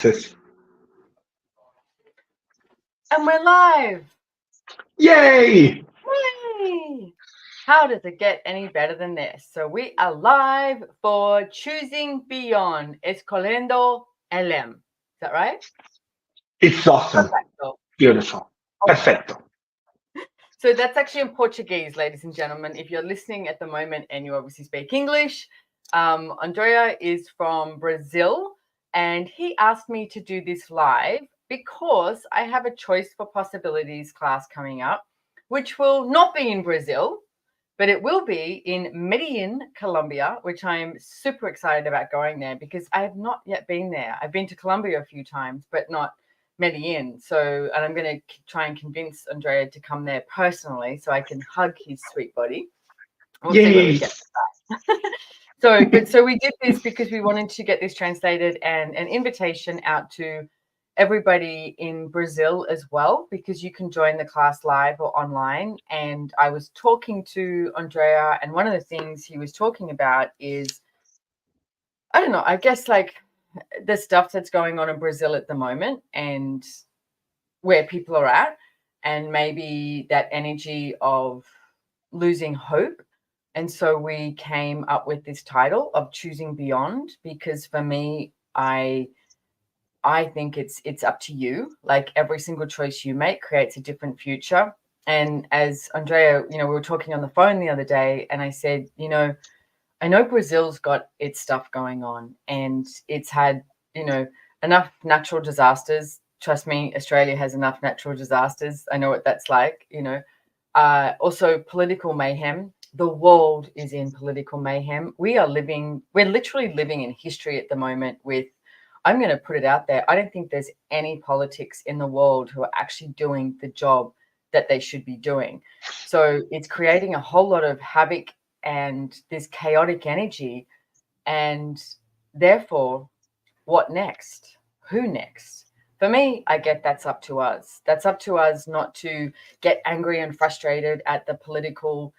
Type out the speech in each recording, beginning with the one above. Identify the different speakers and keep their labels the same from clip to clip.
Speaker 1: Sis.
Speaker 2: And we're live.
Speaker 1: Yay!
Speaker 2: Yay! How does it get any better than this? So we are live for Choosing Beyond, Escolhendo, Além. Is that right?
Speaker 1: It's awesome.
Speaker 2: Perfecto.
Speaker 1: Beautiful. Perfecto.
Speaker 2: So that's actually in Portuguese, ladies and gentlemen. If you're listening at the moment and you obviously speak English, Andrea is from Brazil, and he asked me to do this live because I have a choice for possibilities class coming up, which will not be in Brazil, but it will be in Medellin, Colombia, which I'm super excited about going there because I have not yet been there. I've been to Colombia a few times, but not Medellin. So, and I'm going to try and convince Andrea to come there personally so I can hug his sweet body. We'll see where we get to that. So we did this because we wanted to get this translated and an invitation out to everybody in Brazil as well, because you can join the class live or online. And I was talking to Andrea, and one of the things he was talking about is, I don't know, I guess like the stuff that's going on in Brazil at the moment and where people are at, and maybe that energy of losing hope. And so we came up with this title of Choosing Beyond, because for me, I think it's up to you. Like every single choice you make creates a different future. And as Andrea, we were talking on the phone the other day, and I said, I know Brazil's got its stuff going on, and it's had, enough natural disasters. Trust me, Australia has enough natural disasters. I know what that's like, also political mayhem. The world is in political mayhem. We're literally living in history at the moment with, I'm going to put it out there, I don't think there's any politics in the world who are actually doing the job that they should be doing. So it's creating a whole lot of havoc and this chaotic energy. And therefore, what next? Who next? For me, I get that's up to us. That's up to us not to get angry and frustrated at the political,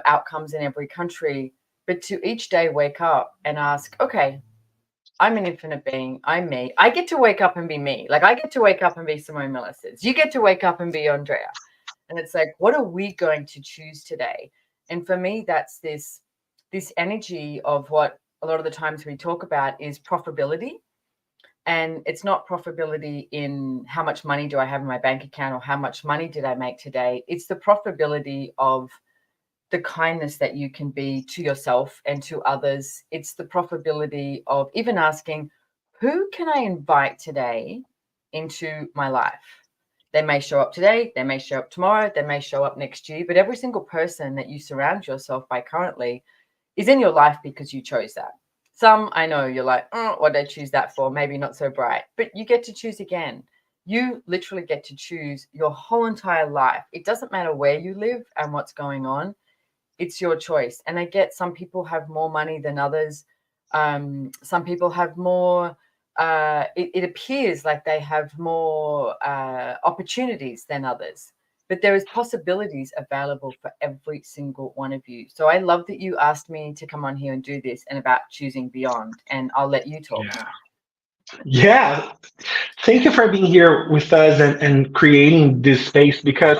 Speaker 2: outcomes in every country, but to each day wake up and ask, okay, I'm an infinite being. I'm me. I get to wake up and be me. Like I get to wake up and be Simone Milasas. You get to wake up and be Andrea. And it's like, what are we going to choose today? And for me, that's this energy of what a lot of the times we talk about is profitability. And it's not profitability in how much money do I have in my bank account or how much money did I make today. It's the profitability of the kindness that you can be to yourself and to others. It's the profitability of even asking, who can I invite today into my life? They may show up today, they may show up tomorrow, they may show up next year, but every single person that you surround yourself by currently is in your life because you chose that. Some, I know you're like, what did I choose that for? Maybe not so bright, but you get to choose again. You literally get to choose your whole entire life. It doesn't matter where you live and what's going on. It's your choice. And I get some people have more money than others. Some people have more, it appears like they have more opportunities than others. But there is possibilities available for every single one of you. So I love that you asked me to come on here and do this and about choosing beyond. And I'll let you talk now.
Speaker 1: Yeah. Thank you for being here with us and creating this space, because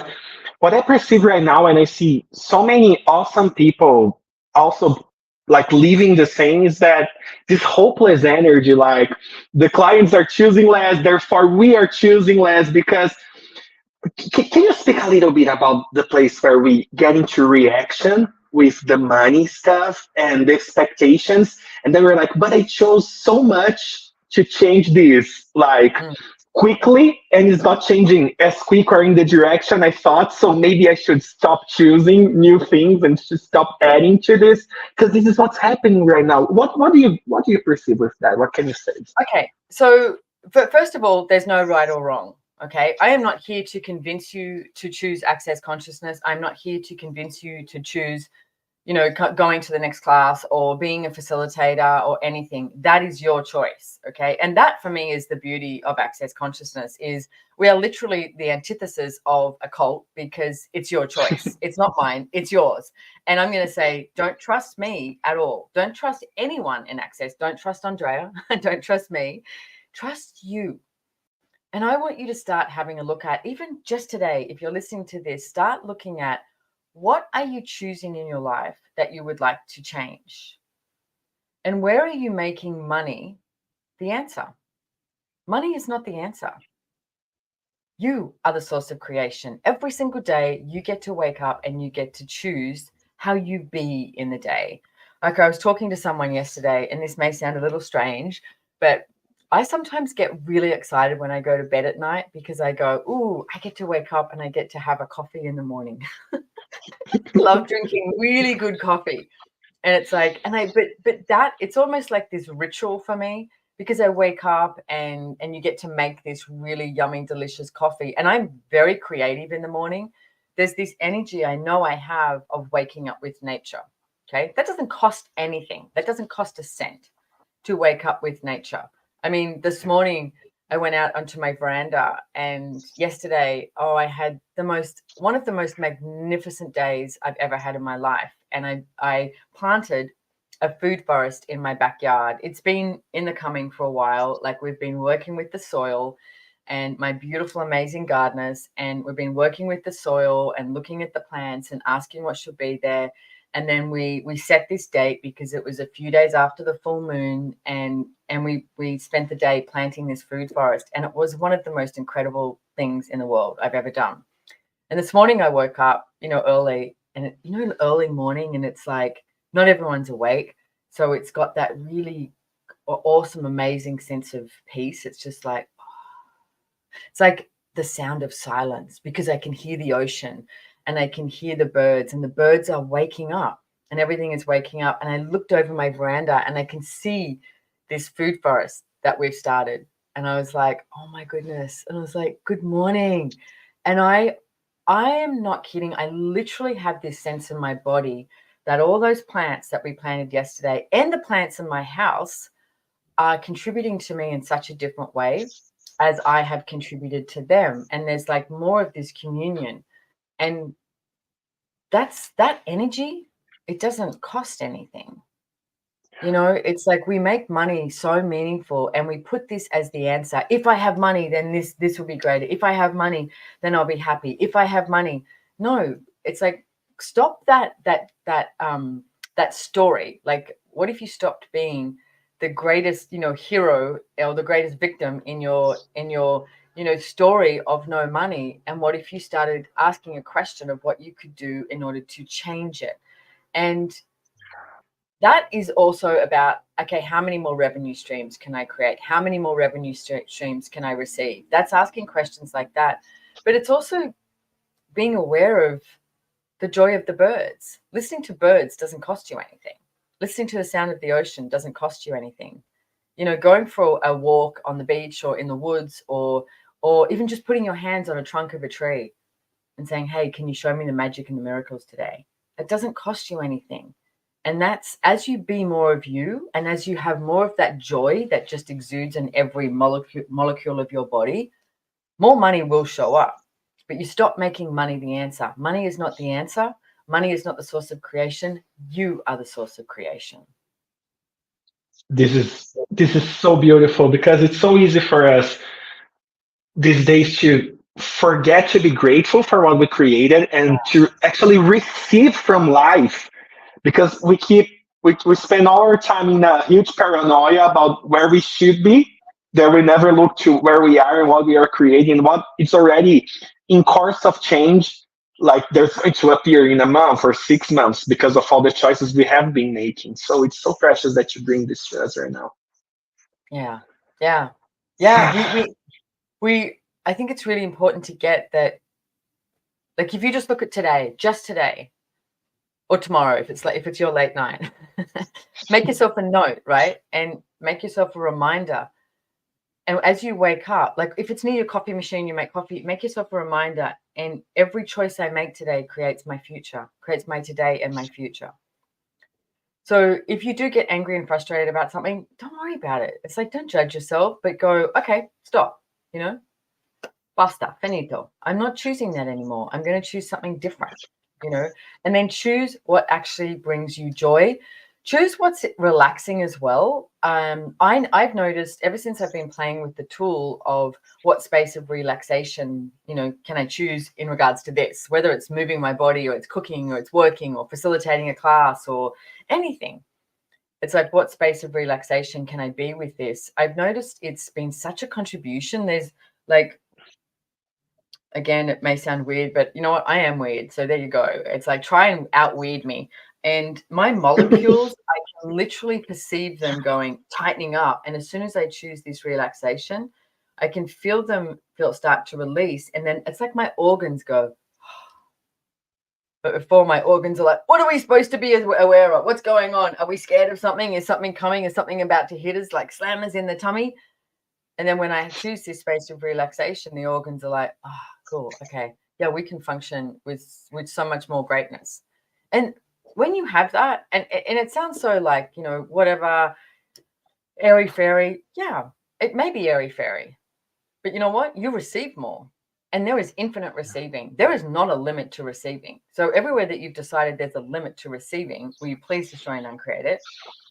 Speaker 1: what I perceive right now, and I see so many awesome people also like living the same, is that this hopeless energy, like the clients are choosing less, therefore we are choosing less. Because can you speak a little bit about the place where we get into reaction with the money stuff and the expectations, and then we're like, but I chose so much to change this like quickly, and it's not changing as quick or in the direction I thought, so maybe I should stop choosing new things and should stop adding to this, because this is what's happening right now. What do you perceive with that? What can you say?
Speaker 2: Okay, so first of all, there's no right or wrong. Okay, I am not here to convince you to choose access consciousness. I'm not here to convince you to choose, going to the next class or being a facilitator or anything. That is your choice. Okay, and that for me is the beauty of access consciousness, is we are literally the antithesis of a cult, because it's your choice. It's not mine, it's yours. And I'm going to say, don't trust me at all. Don't trust anyone in access. Don't trust Andrea. Don't trust me. Trust you. And I want you to start having a look at, even just today, if you're listening to this, start looking at what are you choosing in your life that you would like to change? And where are you making money the answer? Money is not the answer. You are the source of creation. Every single day, you get to wake up and you get to choose how you be in the day. Like I was talking to someone yesterday, and this may sound a little strange, but I sometimes get really excited when I go to bed at night because I go, ooh, I get to wake up and I get to have a coffee in the morning. Love drinking really good coffee. And it's like, but that, it's almost like this ritual for me, because I wake up and you get to make this really yummy, delicious coffee. And I'm very creative in the morning. There's this energy I know I have of waking up with nature. Okay. That doesn't cost anything. That doesn't cost a cent to wake up with nature. I mean, this morning I went out onto my veranda, and yesterday, I had one of the most magnificent days I've ever had in my life. And I planted a food forest in my backyard. It's been in the coming for a while. Like, we've been working with the soil and my beautiful, amazing gardeners, and we've been working with the soil and looking at the plants and asking what should be there. And then we set this date because it was a few days after the full moon, and we spent the day planting this food forest, and it was one of the most incredible things in the world I've ever done. And this morning I woke up, early, and early morning, and it's like not everyone's awake, so it's got that really awesome, amazing sense of peace. It's just like, it's like the sound of silence, because I can hear the ocean and I can hear the birds, and the birds are waking up and everything is waking up. And I looked over my veranda and I can see this food forest that we've started. And I was like, oh my goodness. And I was like, good morning. And I am not kidding. I literally have this sense in my body that all those plants that we planted yesterday and the plants in my house are contributing to me in such a different way as I have contributed to them. And there's like more of this communion. And that energy, it doesn't cost anything. It's like we make money so meaningful, and we put this as the answer. If I have money, then this will be great. If I have money, then I'll be happy. If I have money. No, it's like, stop that story. Like, what if you stopped being the greatest, hero or the greatest victim in your story of no money? And what if you started asking a question of what you could do in order to change it? And that is also about, okay, how many more revenue streams can I create? How many more revenue streams can I receive? That's asking questions like that. But it's also being aware of the joy of the birds. Listening to birds doesn't cost you anything. Listening to the sound of the ocean doesn't cost you anything. Going for a walk on the beach or in the woods, or even just putting your hands on a trunk of a tree and saying, hey, can you show me the magic and the miracles today? It doesn't cost you anything. And that's, as you be more of you, and as you have more of that joy that just exudes in every molecule of your body, more money will show up. But you stop making money the answer. Money is not the answer. Money is not the source of creation. You are the source of creation.
Speaker 1: This is so beautiful, because it's so easy for us these days to forget to be grateful for what we created and to actually receive from life, because we spend all our time in a huge paranoia about where we should be, that we never look to where we are and what we are creating, what it's already in course of change, like there's going to appear in a month or 6 months because of all the choices we have been making. So it's so precious that you bring this to us right now.
Speaker 2: Yeah. We I think it's really important to get that. Like, if you just look at today, just today, or tomorrow, if it's your late night, make yourself a note, right? And make yourself a reminder. And as you wake up, like if it's near your coffee machine, you make coffee, make yourself a reminder. And every choice I make today creates my future, creates my today and my future. So if you do get angry and frustrated about something, don't worry about it. It's like, don't judge yourself, but go, okay, stop, basta, finito. I'm not choosing that anymore. I'm going to choose something different, and then choose what actually brings you joy. choose what's relaxing as well. I've noticed ever since I've been playing with the tool of what space of relaxation, can I choose in regards to this, whether it's moving my body or it's cooking or it's working or facilitating a class or anything. It's like, what space of relaxation can I be with this? I've noticed it's been such a contribution. There's like, again, it may sound weird, but you know what? I am weird. So there you go. It's like, try and out-weird me. And my molecules, I can literally perceive them tightening up. And as soon as I choose this relaxation, I can feel them start to release. And then it's like my organs go. But before, my organs are like, what are we supposed to be aware of? What's going on? Are we scared of something? Is something coming? Is something about to hit us, like slammers in the tummy? And then when I choose this space of relaxation, the organs are like, oh, cool. Okay. Yeah, we can function with so much more greatness. And when you have that, and it sounds so like, whatever, airy fairy. Yeah, it may be airy fairy. But you know what? You receive more. And there is infinite receiving. There is not a limit to receiving. So everywhere that you've decided there's a limit to receiving, will you please destroy and uncreate it?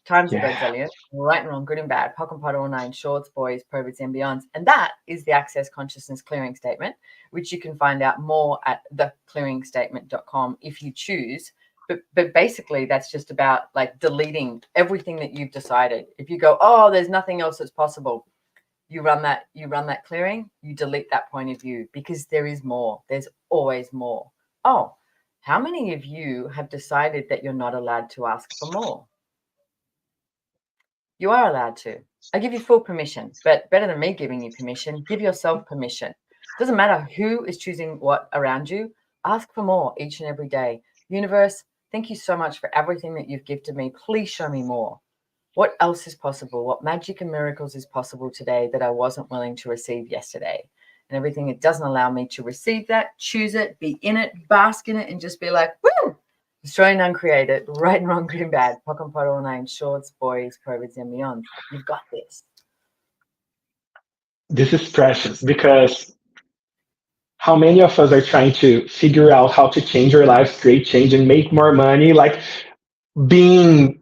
Speaker 2: Times of Godzillion, right and wrong, good and bad, pock and pot, all nine, shorts, boys, perverts, and beyonds. And that is the Access Consciousness Clearing Statement, which you can find out more at theclearingstatement.com if you choose. But basically, that's just about like deleting everything that you've decided. If you go, oh, there's nothing else that's possible, you run that clearing, you delete that point of view, because there is more. There's always more. Oh, how many of you have decided that you're not allowed to ask for more? You are allowed to. I give you full permission, but better than me giving you permission, give yourself permission. Doesn't matter who is choosing what around you. Ask for more each and every day. Universe, thank you so much for everything that you've gifted me. Please show me more. What else is possible? What magic and miracles is possible today that I wasn't willing to receive yesterday? And everything it doesn't allow me to receive that, choose it, be in it, bask in it, and just be like, woo! Destroy and uncreate it, right and wrong, good and bad, pock and pot, all nine, shorts, boys, perverts, and beyond. You've got this.
Speaker 1: This is precious because how many of us are trying to figure out how to change our lives, create change, and make more money, like being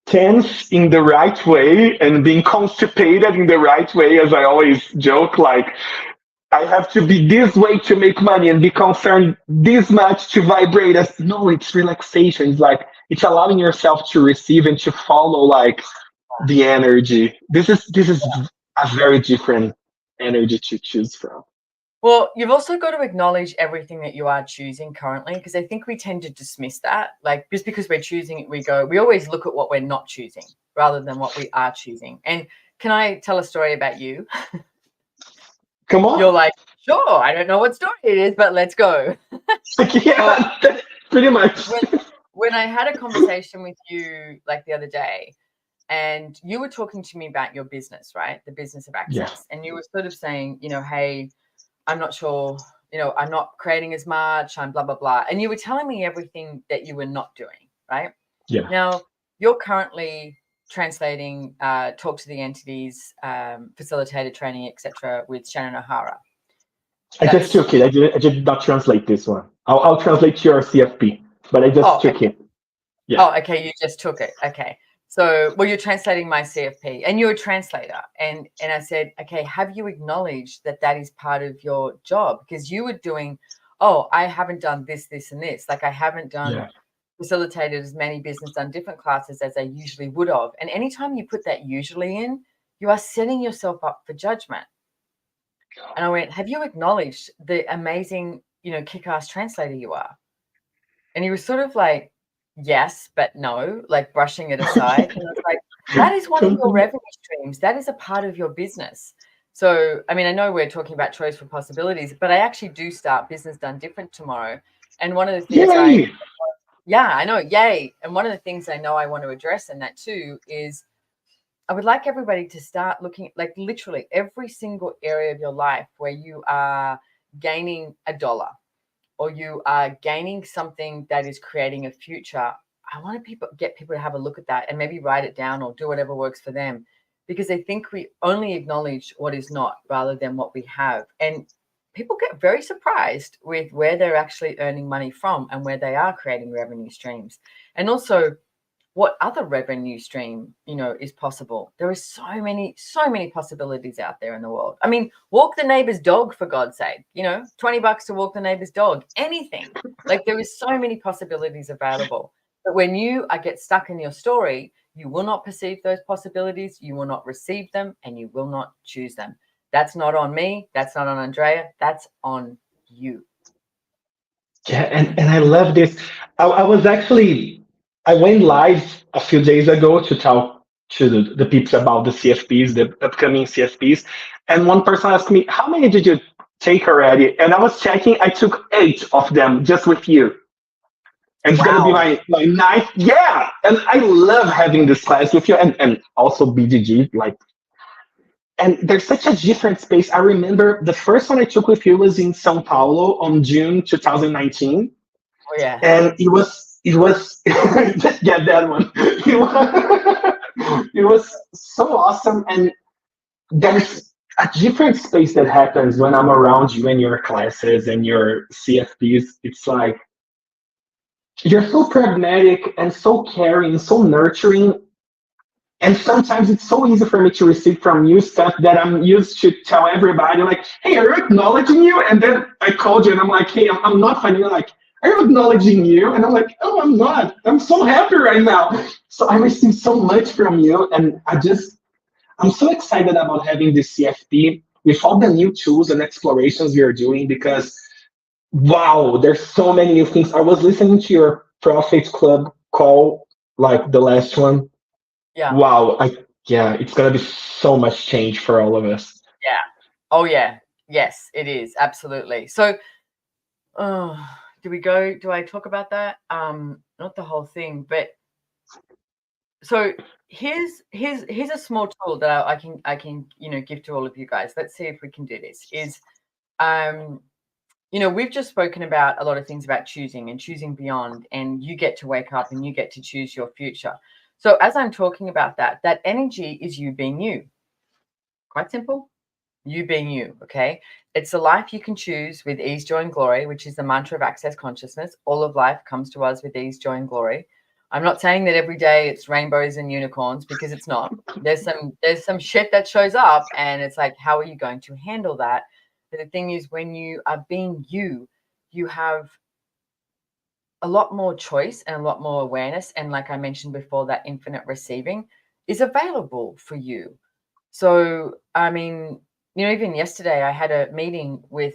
Speaker 1: tense in the right way and being constipated in the right way, as I always joke, like I have to be this way to make money and be concerned this much to vibrate. As no, it's relaxation. It's like it's allowing yourself to receive and to follow like the energy. This is a very different energy to choose from.
Speaker 2: Well, you've also got to acknowledge everything that you are choosing currently, because I think we tend to dismiss that. Like, just because we're choosing it, we always look at what we're not choosing rather than what we are choosing. And can I tell a story about you?
Speaker 1: Come on.
Speaker 2: You're like, sure, I don't know what story it is, but let's go.
Speaker 1: Yeah, pretty much.
Speaker 2: When I had a conversation with you like the other day, and you were talking to me about your business, right? The business of Access.
Speaker 1: Yeah.
Speaker 2: And you were sort of saying, hey, I'm not sure, I'm not creating as much, I'm blah, blah, blah. And you were telling me everything that you were not doing, right?
Speaker 1: Yeah.
Speaker 2: Now, you're currently translating Talk to the Entities, facilitated training, etc., with Shannon O'Hara.
Speaker 1: I just took it. I did not translate this one. I'll translate your CFP, but I just took it.
Speaker 2: Yeah. Oh, okay. You just took it. Okay. So, well, you're translating my CFP, and you're a translator. And I said, okay, have you acknowledged that that is part of your job? Because you were doing, oh, I haven't done this, this, and this. Like I haven't done facilitated as many business, done different classes as I usually would have. And anytime you put that usually in, you are setting yourself up for judgment. And I went, have you acknowledged the amazing, kick-ass translator you are? And he was sort of like, yes, but no, like brushing it aside. And I was like, that is one of your revenue streams. That is a part of your business. So, I mean, I know we're talking about choice for possibilities, but I actually do start Business Done Different tomorrow. And one of the things I know, yay. And one of the things I know I want to address in that too is I would like everybody to start looking at like literally every single area of your life where you are gaining $1 or you are gaining something that is creating a future. I want to get people to have a look at that and maybe write it down or do whatever works for them, because I think we only acknowledge what is not rather than what we have. And people get very surprised with where they're actually earning money from and where they are creating revenue streams. And also what other revenue stream, is possible. There are so many possibilities out there in the world. I mean, walk the neighbor's dog, for God's sake, $20 to walk the neighbor's dog, anything. Like, there is so many possibilities available. But when you get stuck in your story, you will not perceive those possibilities, you will not receive them, and you will not choose them. That's not on me. That's not on Andrea. That's on you.
Speaker 1: Yeah, and I love this. I went live a few days ago to talk to the people about the CFPs, the upcoming CFPs, and one person asked me, "How many did you take already?" And I was checking. I took 8 of them just with you. And it's gonna be
Speaker 2: Wow.
Speaker 1: my ninth. Yeah, and I love having this class with you, and also BGG. Like, and there's such a different space. I remember the first one I took with you was in São Paulo on June 2019,
Speaker 2: Oh, yeah.
Speaker 1: and it was yeah, that one. It was so awesome, and there's a different space that happens when I'm around you and your classes and your CFPs. It's like you're so pragmatic and so caring, so nurturing. And sometimes it's so easy for me to receive from you stuff that I'm used to tell everybody, like, "Hey, are you acknowledging you?" And then I called you and I'm like, "Hey, I'm not finding." You're like, "Are you acknowledging you?" And I'm like, "Oh, I'm not. I'm so happy right now." So I receive so much from you. And I'm so excited about having this CFP with all the new tools and explorations we are doing because wow, there's so many new things. I was listening to your Profit Club call, like the last one.
Speaker 2: Yeah.
Speaker 1: Wow, yeah, it's gonna be so much change for all of us.
Speaker 2: Yeah. Oh, yeah. Yes, it is. Absolutely. So, do I talk about that? Not the whole thing, but so here's a small tool that I can give to all of you guys. Let's see if we can do this. Um we've just spoken about a lot of things about choosing and choosing beyond, and you get to wake up and you get to choose your future. So as I'm talking about that energy is you being you. Quite simple. You being you, okay? It's a life you can choose with ease, joy, and glory, which is the mantra of Access Consciousness. All of life comes to us with ease, joy, and glory. I'm not saying that every day it's rainbows and unicorns, because it's not. There's some shit that shows up, and it's like, how are you going to handle that? But the thing is, when you are being you, you have a lot more choice and a lot more awareness. And like I mentioned before, that infinite receiving is available for you. So, I mean, even yesterday I had a meeting with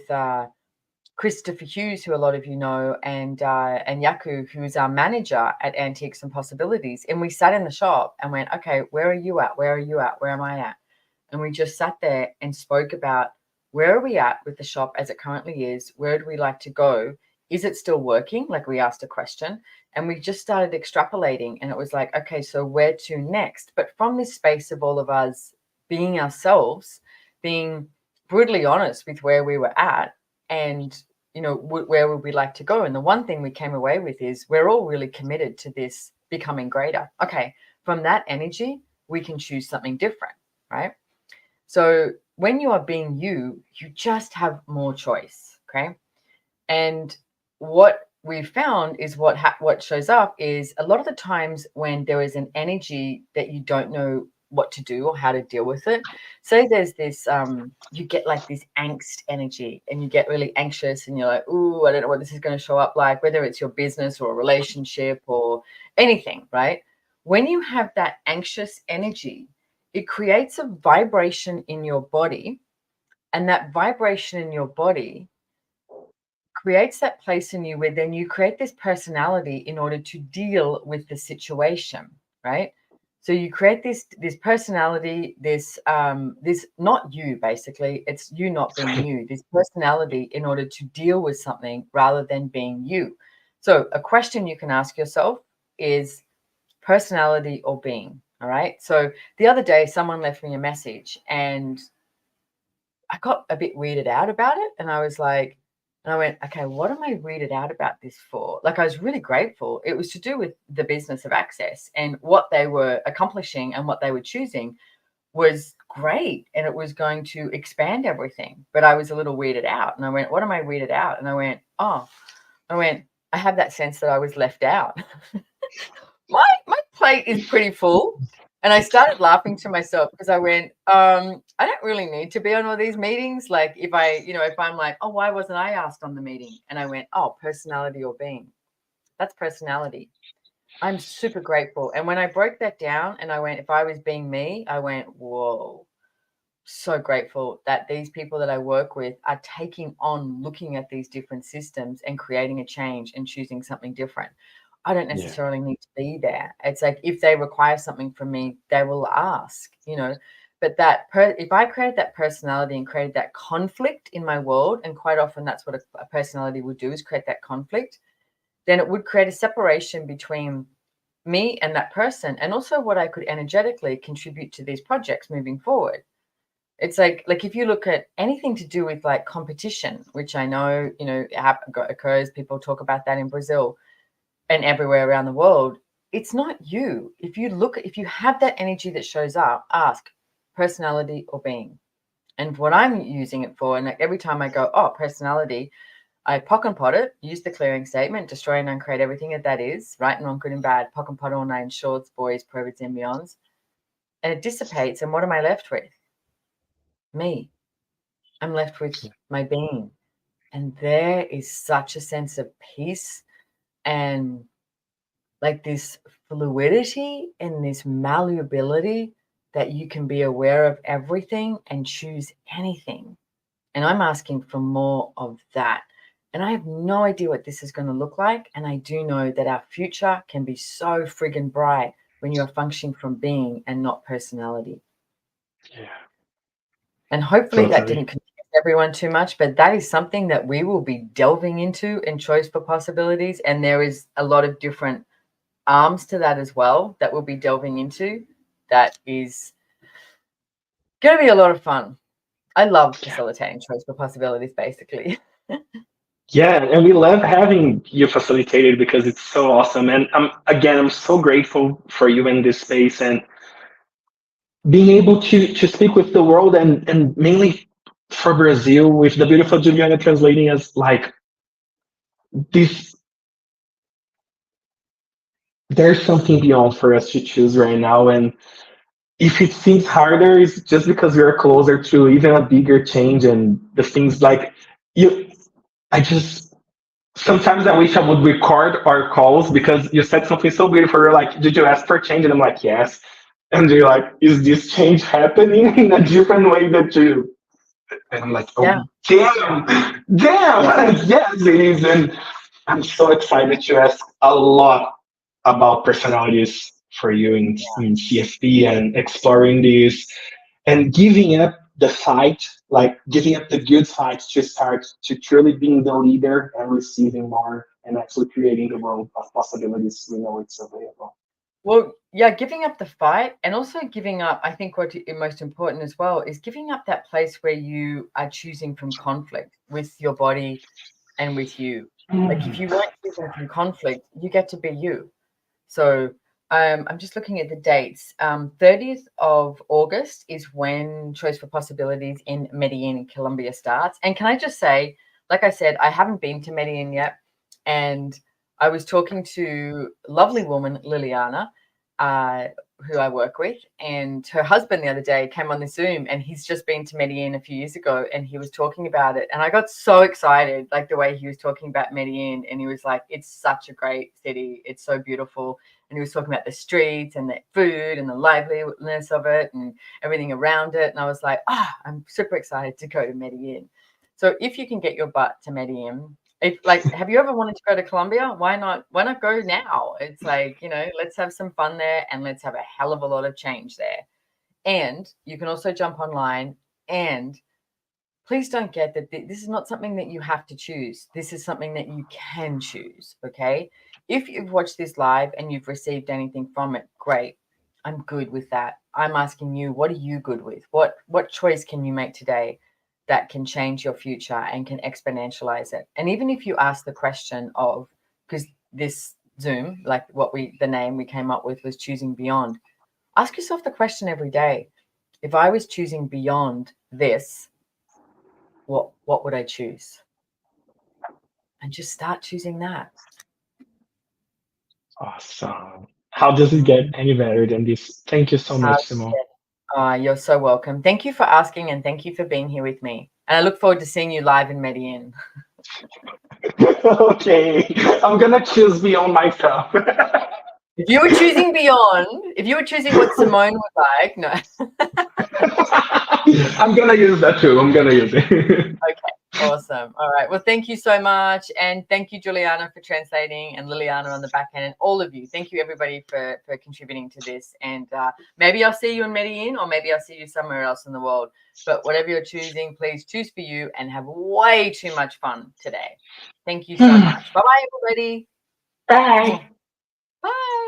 Speaker 2: Christopher Hughes, who a lot of you know, and Yaku, who is our manager at Antiques and Possibilities. And we sat in the shop and went, okay, where are you at? Where are you at? Where am I at? And we just sat there and spoke about, where are we at with the shop as it currently is? Where do we like to go? Is it still working? Like, we asked a question, and we just started extrapolating, and it was like, okay, so where to next? But from this space of all of us being ourselves, being brutally honest with where we were at, and where would we like to go? And the one thing we came away with is we're all really committed to this becoming greater. Okay, from that energy, we can choose something different, right? So when you are being you, you just have more choice, okay? And what we found is what shows up is a lot of the times when there is an energy that you don't know what to do or how to deal with it. Say there's this, you get like this angst energy, and you get really anxious, and you're like, ooh, I don't know what this is going to show up like, whether it's your business or a relationship or anything, right? When you have that anxious energy, it creates a vibration in your body, and that vibration in your body creates that place in you where then you create this personality in order to deal with the situation, right? So you create this personality, this not you, basically, it's you not being you, this personality in order to deal with something rather than being you. So a question you can ask yourself is personality or being. All right. So the other day someone left me a message, and I got a bit weirded out about it, and I was like, and I went, okay, what am I weirded out about this for? Like, I was really grateful. It was to do with the business of Access and what they were accomplishing and what they were choosing was great and it was going to expand everything. But I was a little weirded out. And I went, what am I weirded out? And I went, I have that sense that I was left out. my plate is pretty full. And I started laughing to myself because I went, I don't really need to be on all these meetings. Like if I'm like, oh, why wasn't I asked on the meeting? And I went, oh, personality or being. That's personality. I'm super grateful. And when I broke that down and I went, if I was being me, I went, whoa, so grateful that these people that I work with are taking on looking at these different systems and creating a change and choosing something different. I don't necessarily need to be there. It's like if they require something from me, they will ask, But if I created that personality and created that conflict in my world, and quite often that's what a personality would do is create that conflict, then it would create a separation between me and that person, and also what I could energetically contribute to these projects moving forward. It's like if you look at anything to do with like competition, which I know, occurs, people talk about that in Brazil and everywhere around the world. It's not you. If you have that energy that shows up, ask personality or being. And what I'm using it for, and like every time I go, oh, personality, I pock and pot it, use the clearing statement, destroy and uncreate everything that is, right and wrong, good and bad, pock and pot all nine shorts, boys, perverts, and beyonds. And it dissipates. And what am I left with? Me. I'm left with my being. And there is such a sense of peace and like this fluidity and this malleability that you can be aware of everything and choose anything. And I'm asking for more of that. And I have no idea what this is going to look like. And I do know that our future can be so friggin' bright when you're functioning from being and not personality.
Speaker 1: Yeah.
Speaker 2: And hopefully that didn't confuse everyone too much, but that is something that we will be delving into in Choice for Possibilities. And there is a lot of different arms to that as well that we'll be delving into. That is going to be a lot of fun. I love facilitating Choice for Possibilities, basically.
Speaker 1: Yeah, and we love having you facilitated because it's so awesome. And I'm so grateful for you in this space and being able to speak with the world and mainly for Brazil with the beautiful Juliana translating as like this. There's something beyond for us to choose right now, and if it seems harder, it's just because we're closer to even a bigger change and the things like you. I just sometimes I wish I would record our calls because you said something so beautiful. You're like, did you ask for change? And I'm like, yes. And you're like, is this change happening in a different way that you? And I'm like, oh, damn, yes, it is. And I'm so excited to ask a lot about personalities for you in CFP and exploring this and giving up the fight, like giving up the good fight to start to truly being the leader and receiving more and actually creating the world of possibilities we know it's available.
Speaker 2: Well, yeah, giving up the fight and also giving up, I think what is most important as well is giving up that place where you are choosing from conflict with your body and with you. Like if you weren't choosing from conflict, you get to be you. So I'm just looking at the dates. 30th of August is when Choice for Possibilities in Medellin in Colombia starts. And can I just say, like I said, I haven't been to Medellin yet. And I was talking to a lovely woman, Liliana, who I work with, and her husband the other day came on the Zoom, and he's just been to Medellin a few years ago, and he was talking about it. And I got so excited, like the way he was talking about Medellin, and he was like, it's such a great city. It's so beautiful. And he was talking about the streets and the food and the liveliness of it and everything around it. And I was like, I'm super excited to go to Medellin. So if you can get your butt to Medellin, have you ever wanted to go to Colombia? Why not go now? It's like, let's have some fun there and let's have a hell of a lot of change there. And you can also jump online, and please don't get that this is not something that you have to choose. This is something that you can choose, okay? If you've watched this live and you've received anything from it, great. I'm good with that. I'm asking you, what are you good with? What choice can you make today that can change your future and can exponentialize it? And even if you ask the question of, because this Zoom, like the name we came up with was choosing beyond, ask yourself the question every day. if I was choosing beyond this, what would I choose? And just start choosing that.
Speaker 1: Awesome. How does it get any better than this? Thank you so much, Simone.
Speaker 2: You're so welcome. Thank you for asking, and thank you for being here with me. And I look forward to seeing you live in Medellin.
Speaker 1: Okay, I'm gonna choose beyond myself.
Speaker 2: If you were choosing beyond, if you were choosing what Simone would like, no.
Speaker 1: I'm gonna use that too. I'm gonna use it.
Speaker 2: Okay, awesome. All right. Well, thank you so much. And thank you, Juliana, for translating, and Liliana on the back end, and all of you. Thank you, everybody, for contributing to this. And maybe I'll see you in Medellin, or maybe I'll see you somewhere else in the world. But whatever you're choosing, please choose for you and have way too much fun today. Thank you so much. Bye-bye, everybody.
Speaker 1: Bye.
Speaker 2: Bye.